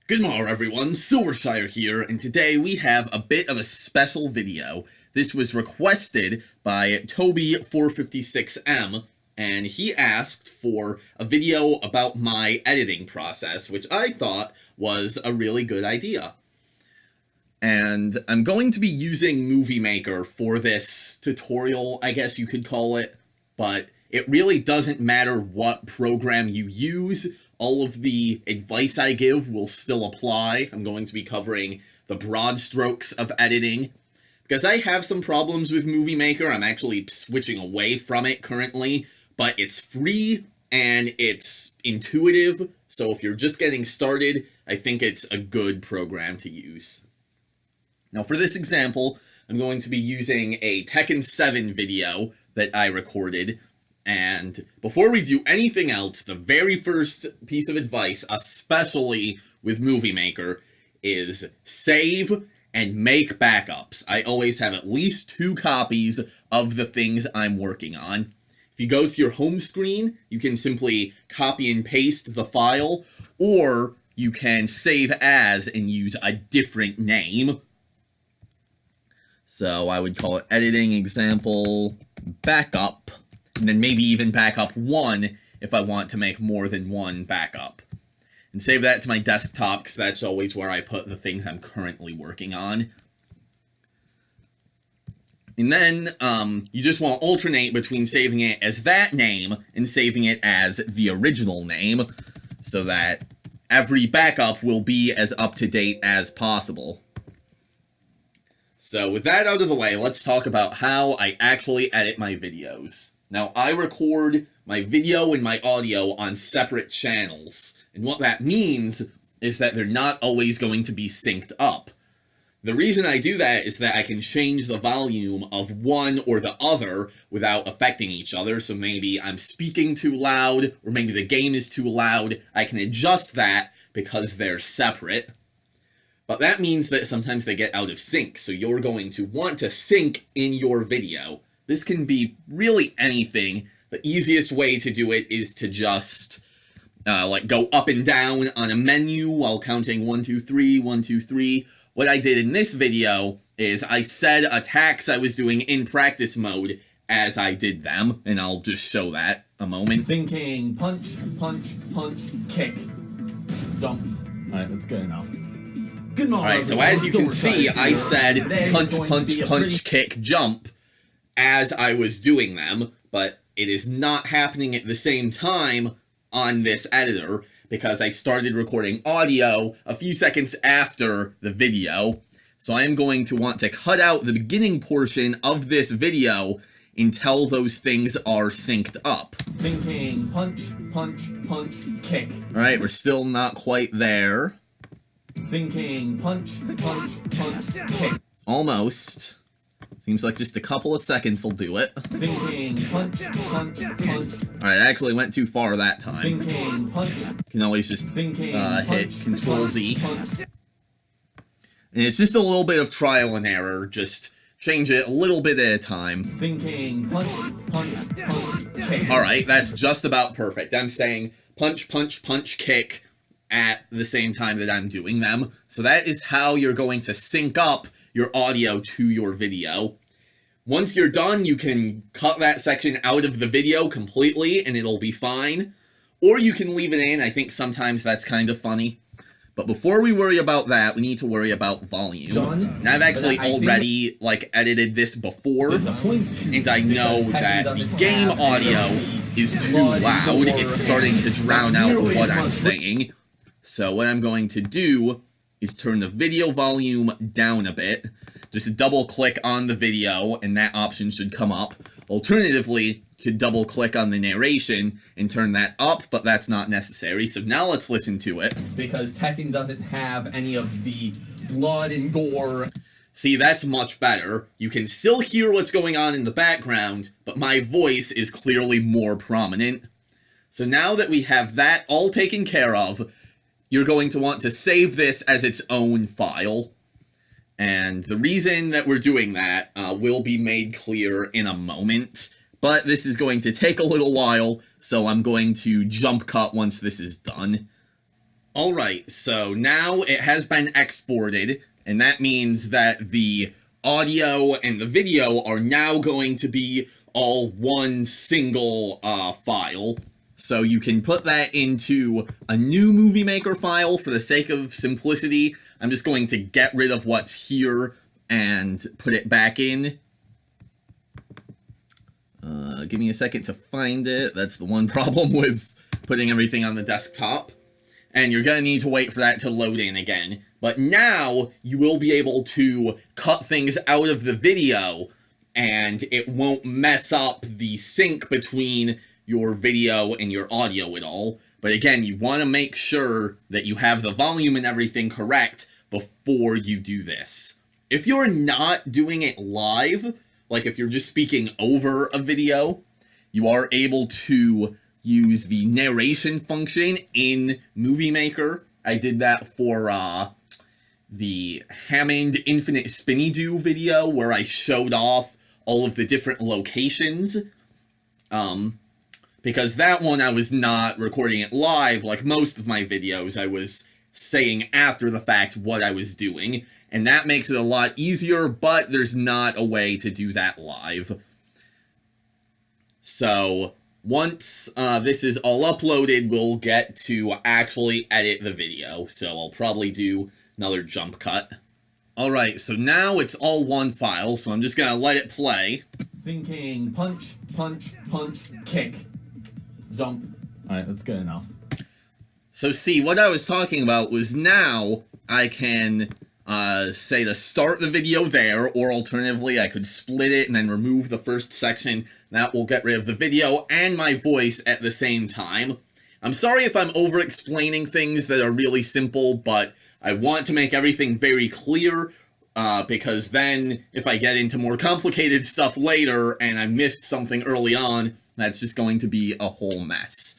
Good morning everyone, Silvershire here, and today we have a bit of a special video. This was requested by Toby456M, and he asked for a video about my editing process, which I thought was a really good idea. And I'm going to be using Movie Maker for this tutorial, I guess you could call it, but it really doesn't matter what program you use. All of the advice I give will still apply. I'm going to be covering the broad strokes of editing. Because I have some problems with Movie Maker, I'm actually switching away from it currently, but it's free and it's intuitive, so if you're just getting started, I think it's a good program to use. Now for this example, I'm going to be using a Tekken 7 video that I recorded. And before we do anything else, the very first piece of advice, especially with Movie Maker, is save and make backups. I always have at least 2 copies of the things I'm working on. If you go to your home screen, you can simply copy and paste the file, or you can save as and use a different name. So I would call it editing example backup. And then maybe even backup 1 if I want to make more than one backup. And save that to my desktop, because that's always where I put the things I'm currently working on. And then, you just want to alternate between saving it as that name and saving it as the original name, so that every backup will be as up-to-date as possible. So with that out of the way, let's talk about how I actually edit my videos. Now, I record my video and my audio on separate channels, and what that means is that they're not always going to be synced up. The reason I do that is that I can change the volume of one or the other without affecting each other, so maybe I'm speaking too loud, or maybe the game is too loud. I can adjust that because they're separate. But that means that sometimes they get out of sync, so you're going to want to sync in your video. This can be really anything. The easiest way to do it is to just, go up and down on a menu while counting 1, 2, 3, 1, 2, 3. What I did in this video is I said attacks I was doing in practice mode as I did them, and I'll just show that a moment. Thinking punch, punch, punch, kick, jump. Alright, that's good enough. Good morning. Alright, so as you can see, I said punch, punch, punch, kick, jump as I was doing them, but it is not happening at the same time on this editor because I started recording audio a few seconds after the video. So I am going to want to cut out the beginning portion of this video until those things are synced up. Thinking punch, punch, punch, kick. Alright, we're still not quite there. Thinking punch, punch, punch, kick. Almost. Seems like just a couple of seconds will do it. Thinking punch, punch, punch. Alright, I actually went too far that time. Thinking punch. Can always just hit Control Z. Punch. And it's just a little bit of trial and error. Just change it a little bit at a time. Thinking punch, punch, punch, kick. Alright, that's just about perfect. I'm saying punch, punch, punch, kick at the same time that I'm doing them. So that is how you're going to sync up your audio to your video. Once you're done, you can cut that section out of the video completely and it'll be fine. Or you can leave it in. I think sometimes that's kind of funny. But before we worry about that, we need to worry about volume. And I've actually already edited this before, and I know that the game audio is too loud. It's starting to drown out what I'm saying. So what I'm going to do is turn the video volume down a bit. Just double click on the video and that option should come up. Alternatively, you could double click on the narration and turn that up, but that's not necessary. So now let's listen to it. Because Tekken doesn't have any of the blood and gore. See, that's much better. You can still hear what's going on in the background, but my voice is clearly more prominent. So now that we have that all taken care of, you're going to want to save this as its own file. And the reason that we're doing that will be made clear in a moment. But this is going to take a little while, so I'm going to jump cut once this is done. Alright, so now it has been exported, and that means that the audio and the video are now going to be all one single file. So you can put that into a new Movie Maker file for the sake of simplicity. I'm just going to get rid of what's here and put it back in. Give me a second to find it. That's the one problem with putting everything on the desktop. And you're going to need to wait for that to load in again. But now you will be able to cut things out of the video, and it won't mess up the sync between your video and your audio at all. But again, you want to make sure that you have the volume and everything correct before you do this. If you're not doing it live, like if you're just speaking over a video, you are able to use the narration function in Movie Maker. I did that for the Hammond Infinite Spinny Doo video where I showed off all of the different locations. Because that one I was not recording it live like most of my videos. I was saying after the fact what I was doing, and that makes it a lot easier, but there's not a way to do that live. So once this is all uploaded, we'll get to actually edit the video. So I'll probably do another jump cut. Alright, so now it's all one file, so I'm just gonna let it play. Thinking punch, punch, punch, kick, jump. Alright, that's good enough. So see, what I was talking about was now I can say to start the video there, or alternatively I could split it and then remove the first section. That will get rid of the video and my voice at the same time. I'm sorry if I'm over-explaining things that are really simple, but I want to make everything very clear, because then if I get into more complicated stuff later and I missed something early on, that's just going to be a whole mess.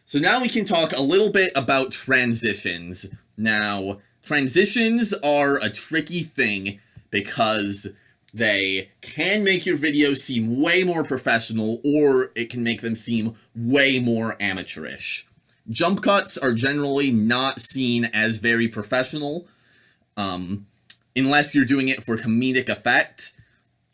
So now we can talk a little bit about transitions. Now, transitions are a tricky thing because they can make your videos seem way more professional, or it can make them seem way more amateurish. Jump cuts are generally not seen as very professional, unless you're doing it for comedic effect.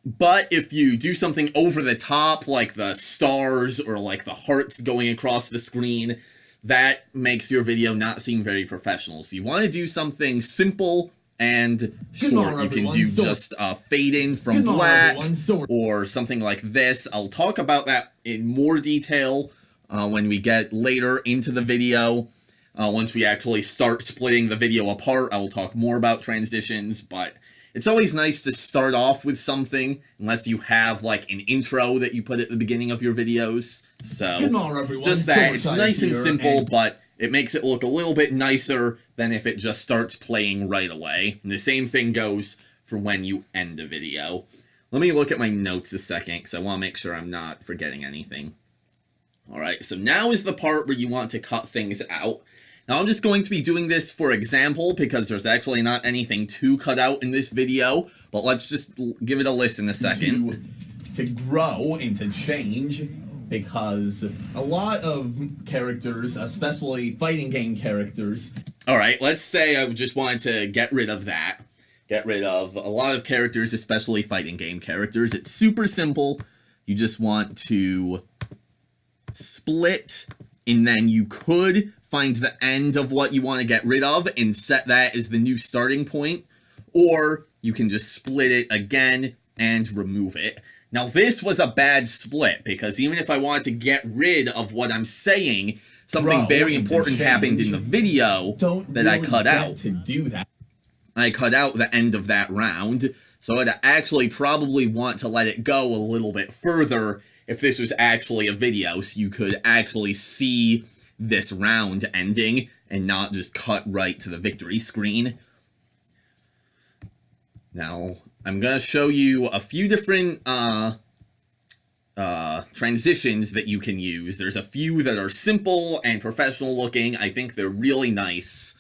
But if you do something over the top, like the stars or like the hearts going across the screen, that makes your video not seem very professional. So you want to do something simple and short. You can do just a fade in from black or something like this. I'll talk about that in more detail when we get later into the video. Once we actually start splitting the video apart, I will talk more about transitions, but it's always nice to start off with something, unless you have like an intro that you put at the beginning of your videos. So just that, it's nice and simple, but it makes it look a little bit nicer than if it just starts playing right away. And the same thing goes for when you end a video. Let me look at my notes a second, because I want to make sure I'm not forgetting anything. Alright, so now is the part where you want to cut things out. Now I'm just going to be doing this for example, because there's actually not anything to cut out in this video, but let's just give it a listen a second. To grow and to change, because a lot of characters, especially fighting game characters... Alright, let's say I just wanted to get rid of that. Get rid of a lot of characters, especially fighting game characters. It's super simple. You just want to split, and then you could find the end of what you want to get rid of and set that as the new starting point, or you can just split it again and remove it. Now this was a bad split, because even if I wanted to get rid of what I'm saying, something very important happened in the video that I cut out. I cut out the end of that round, so I'd actually probably want to let it go a little bit further if this was actually a video, so you could actually see this round ending and not just cut right to the victory screen. Now, I'm gonna show you a few different transitions that you can use. There's a few that are simple and professional looking. I think they're really nice.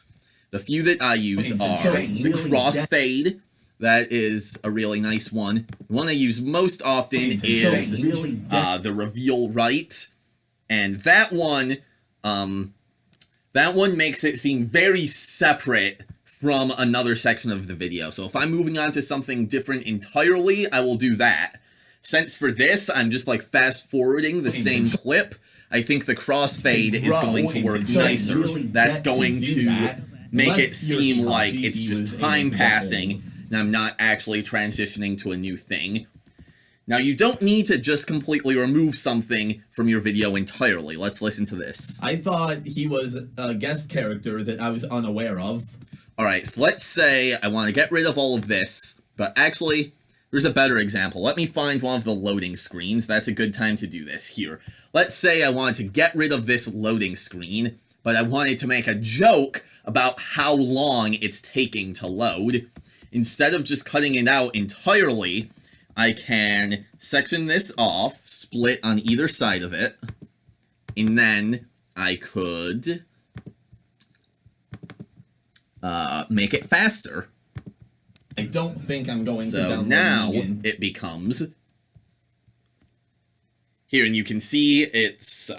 The few that I use are the crossfade. That is a really nice one. The one I use most often is the reveal right. And that one, that one makes it seem very separate from another section of the video. So if I'm moving on to something different entirely, I will do that. Since for this, I'm just like fast forwarding the same clip, I think the crossfade is going to work nicer. That's going to make it seem like it's just time passing and I'm not actually transitioning to a new thing. Now, you don't need to just completely remove something from your video entirely. Let's listen to this. I thought he was a guest character that I was unaware of. Alright, so let's say I want to get rid of all of this, but actually, there's a better example. Let me find one of the loading screens. That's a good time to do this here. Let's say I wanted to get rid of this loading screen, but I wanted to make a joke about how long it's taking to load. Instead of just cutting it out entirely, I can section this off, split on either side of it, and then I could make it faster. I don't think I'm going to download So now again. it becomes here, and you can see it's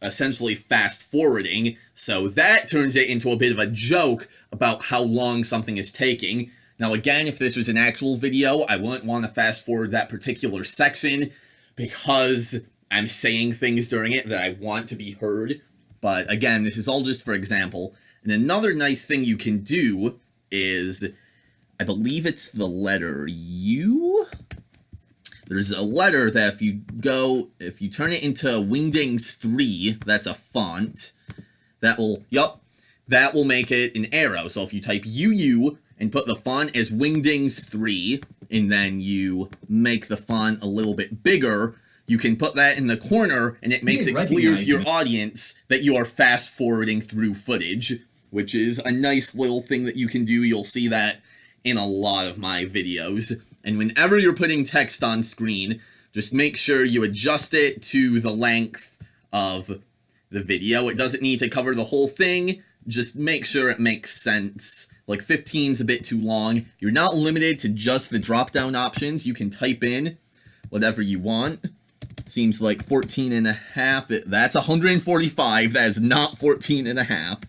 essentially fast forwarding. So that turns it into a bit of a joke about how long something is taking. Now again, if this was an actual video, I wouldn't want to fast forward that particular section because I'm saying things during it that I want to be heard. But again, this is all just for example. And another nice thing you can do is, I believe it's the letter U. There's a letter that if you turn it into Wingdings 3, that's a font, that will make it an arrow. So if you type UU and put the font as Wingdings 3, and then you make the font a little bit bigger, you can put that in the corner, and it makes it clear to your audience that you are fast forwarding through footage, which is a nice little thing that you can do. You'll see that in a lot of my videos. And whenever you're putting text on screen, just make sure you adjust it to the length of the video. It doesn't need to cover the whole thing. Just make sure it makes sense. Like 15's a bit too long. You're not limited to just the drop-down options. You can type in whatever you want. Seems like 14 and a half. That's 145. That is not 14 and a half.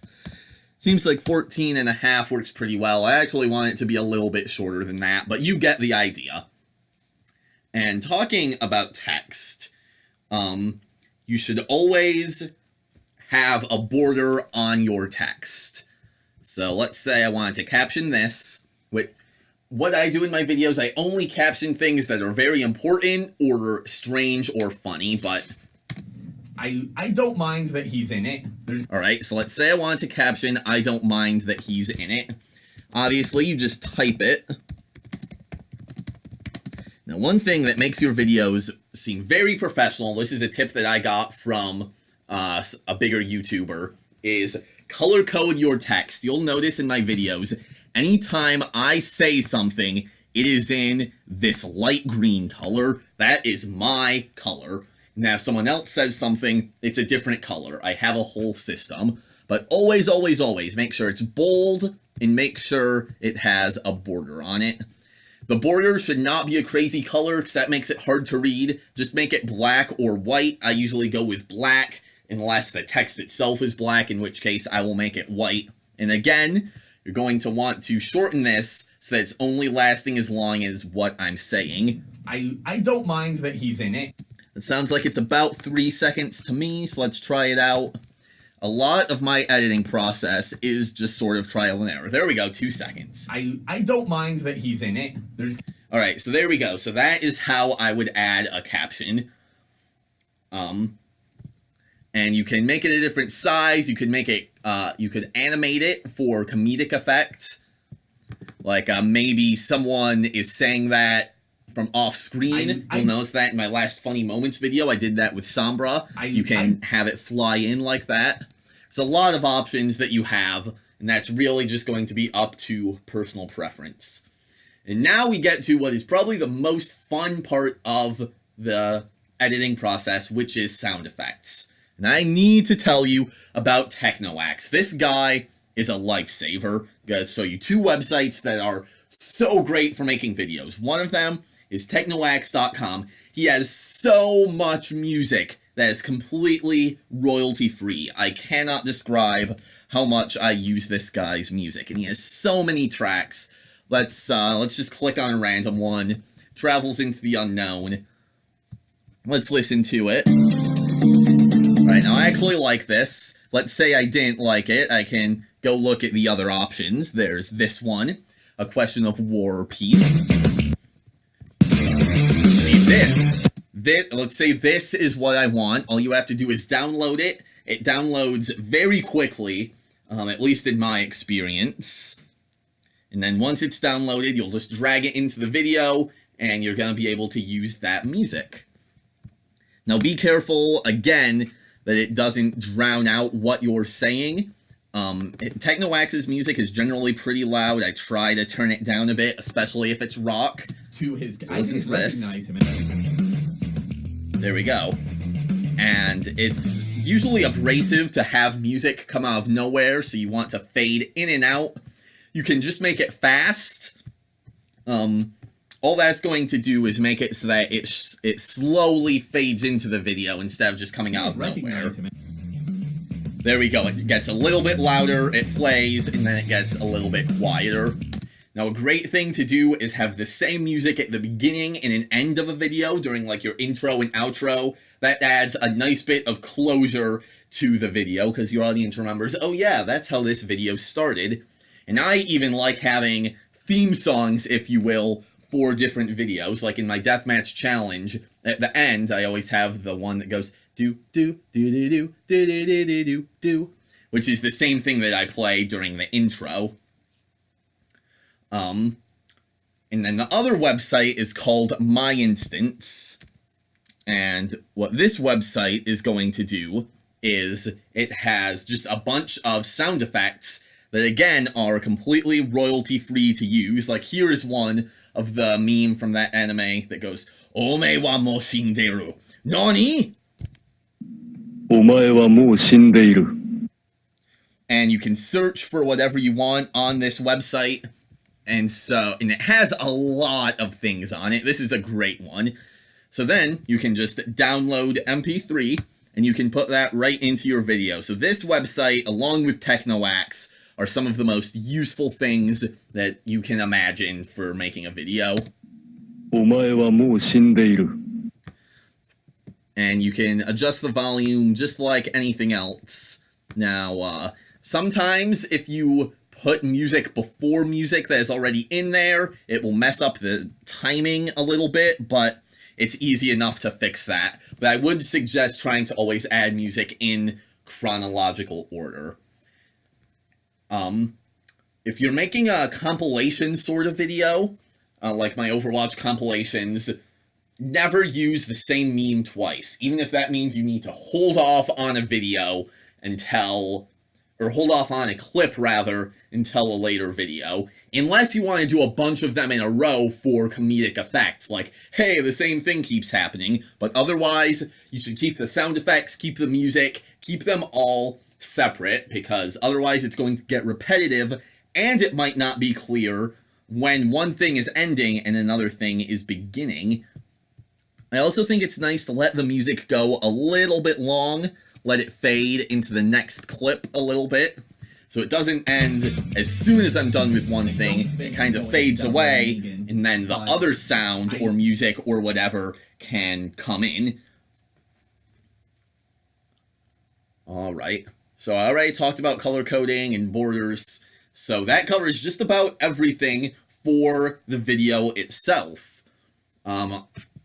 Seems like 14 and a half works pretty well. I actually want it to be a little bit shorter than that, but you get the idea. And talking about text, you should always have a border on your text. So let's say I wanted to caption this. What I do in my videos, I only caption things that are very important or strange or funny, but I don't mind that he's in it. Alright, so let's say I wanted to caption, I don't mind that he's in it. Obviously, you just type it. Now, one thing that makes your videos seem very professional, this is a tip that I got from a bigger YouTuber, is color code your text. You'll notice in my videos, anytime I say something, it is in this light green color. That is my color. Now, if someone else says something, it's a different color. I have a whole system. But always, always, always make sure it's bold and make sure it has a border on it. The border should not be a crazy color because that makes it hard to read. Just make it black or white. I usually go with black unless the text itself is black, in which case I will make it white. And again, you're going to want to shorten this so that it's only lasting as long as what I'm saying. I don't mind that he's in it. It sounds like it's about 3 seconds to me, so let's try it out. A lot of my editing process is just sort of trial and error. There we go, 2 seconds. I don't mind that he's in it. Alright, so there we go. So that is how I would add a caption. And you can make it a different size. You could make it, you could animate it for comedic effect. Like, maybe someone is saying that from off screen. You'll notice that in my last Funny Moments video, I did that with Sombra. You can have it fly in like that. There's a lot of options that you have, and that's really just going to be up to personal preference. And now we get to what is probably the most fun part of the editing process, which is sound effects. And I need to tell you about TechnoAxe. This guy is a lifesaver. I'm going to show you 2 websites that are so great for making videos. One of them is technoaxe.com. He has so much music that is completely royalty-free. I cannot describe how much I use this guy's music, and he has so many tracks. Let's just click on a random one. Travels into the Unknown. Let's listen to it. Alright, now I actually like this. Let's say I didn't like it. I can go look at the other options. There's this one. A Question of War or Peace. See, this. Let's say this is what I want. All you have to do is download it. It downloads very quickly, at least in my experience. And then once it's downloaded, you'll just drag it into the video, and you're going to be able to use that music. Now be careful, again, that it doesn't drown out what you're saying. Technoax's music is generally pretty loud. I try to turn it down a bit, especially if it's rock. To his, So I listen didn't to this. recognize him in everything. There we go. And it's usually abrasive to have music come out of nowhere, so you want to fade in and out. You can just make it fast. All that's going to do is make it so that it slowly fades into the video instead of just coming out of nowhere. There we go. It gets a little bit louder, it plays, and then it gets a little bit quieter. Now, a great thing to do is have the same music at the beginning and an end of a video during, like, your intro and outro. That adds a nice bit of closure to the video, because your audience remembers, oh yeah, that's how this video started. And I even like having theme songs, if you will, for different videos. Like in my Deathmatch Challenge, at the end, I always have the one that goes, do, do, do, do, do, do, do, do, do, do, do, which is the same thing that I play during the intro. And then the other website is called My Instance. And what this website is going to do is it has just a bunch of sound effects that, again, are completely royalty-free to use. Like, here is one of the meme from that anime that goes, Ome wa mo shinderu. Nani? Omae wa mou shindeiru. And you can search for whatever you want on this website. And it has a lot of things on it. This is a great one. So then you can just download MP3 and you can put that right into your video. So this website, along with Technoax, are some of the most useful things that you can imagine for making a video. Omae wa mou shindeiru. And you can adjust the volume just like anything else. Now, sometimes if you put music before music that is already in there, it will mess up the timing a little bit, but it's easy enough to fix that. But I would suggest trying to always add music in chronological order. If you're making a compilation sort of video, like my Overwatch compilations, never use the same meme twice, even if that means you need to hold off on a video or hold off on a clip, rather, until a later video, unless you want to do a bunch of them in a row for comedic effect, like, hey, the same thing keeps happening, but otherwise, you should keep the sound effects, keep the music, keep them all separate, because otherwise it's going to get repetitive, and it might not be clear when one thing is ending and another thing is beginning. I also think it's nice to let the music go a little bit long, let it fade into the next clip a little bit, so it doesn't end as soon as I'm done with one thing. It kind of fades away, and then the other sound or music or whatever can come in. Alright, so I already talked about color coding and borders, so that covers just about everything for the video itself.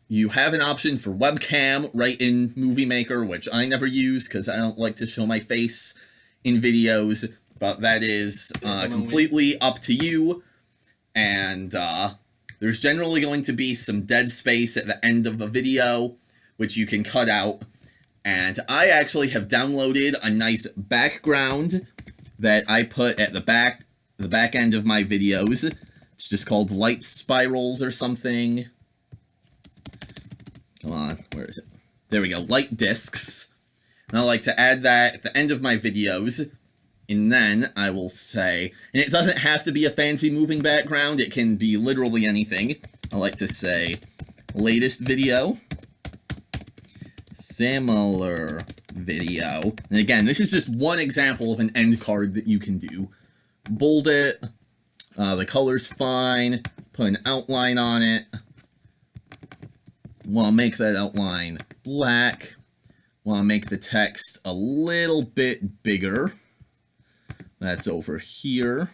You have an option for webcam right in Movie Maker, which I never use because I don't like to show my face in videos, but that is completely up to you. And there's generally going to be some dead space at the end of the video, which you can cut out. And I actually have downloaded a nice background that I put at the back end of my videos. It's just called Light Spirals or something. Come on, where is it? There we go, light discs. And I like to add that at the end of my videos. And then I will say, and it doesn't have to be a fancy moving background, it can be literally anything. I like to say, latest video, similar video. And again, this is just one example of an end card that you can do. Bold it. The color's fine. Put an outline on it. Want to make that outline black. Want to make the text a little bit bigger. That's over here.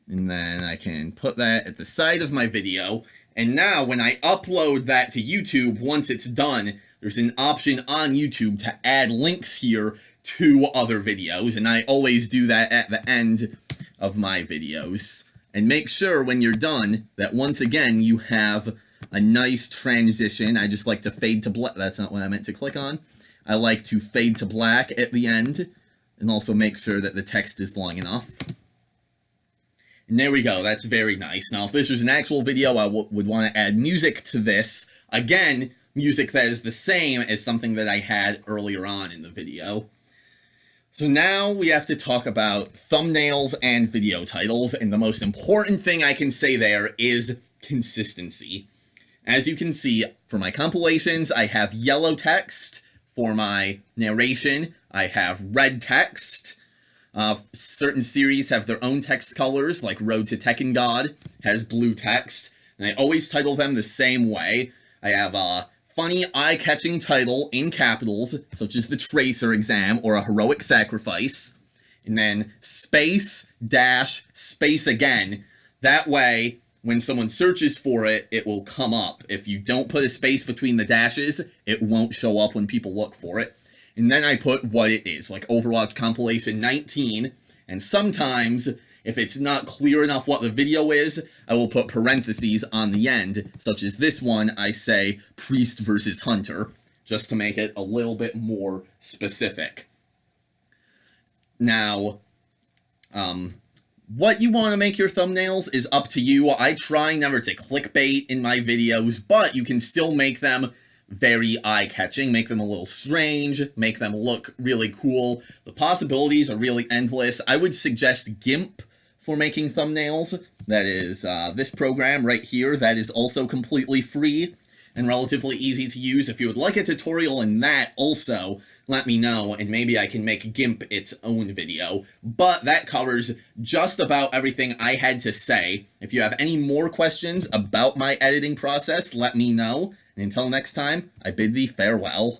And then I can put that at the side of my video. And now when I upload that to YouTube, once it's done, there's an option on YouTube to add links here to other videos. And I always do that at the end of my videos. And make sure when you're done that once again you have a nice transition. I just like to fade to black. That's not what I meant to click on. I like to fade to black at the end. And also make sure that the text is long enough. And there we go, that's very nice. Now, if this was an actual video, I would want to add music to this. Again, music that is the same as something that I had earlier on in the video. So now we have to talk about thumbnails and video titles, and the most important thing I can say there is consistency. As you can see, for my compilations, I have yellow text. For my narration, I have red text. Certain series have their own text colors, like Road to Tekken God has blue text, and I always title them the same way. I have a funny, eye-catching title in capitals, such as The Tracer Exam or A Heroic Sacrifice, and then space, dash, space again. That way, when someone searches for it, it will come up. If you don't put a space between the dashes, it won't show up when people look for it. And then I put what it is, like Overwatch Compilation 19, and sometimes, if it's not clear enough what the video is, I will put parentheses on the end, such as this one, I say Priest versus Hunter, just to make it a little bit more specific. Now, what you want to make your thumbnails is up to you. I try never to clickbait in my videos, but you can still make them very eye-catching, make them a little strange, make them look really cool. The possibilities are really endless. I would suggest GIMP for making thumbnails. That is this program right here. That is also completely free and relatively easy to use. If you would like a tutorial in that also, let me know, and maybe I can make GIMP its own video. But that covers just about everything I had to say. If you have any more questions about my editing process, let me know. And until next time, I bid thee farewell.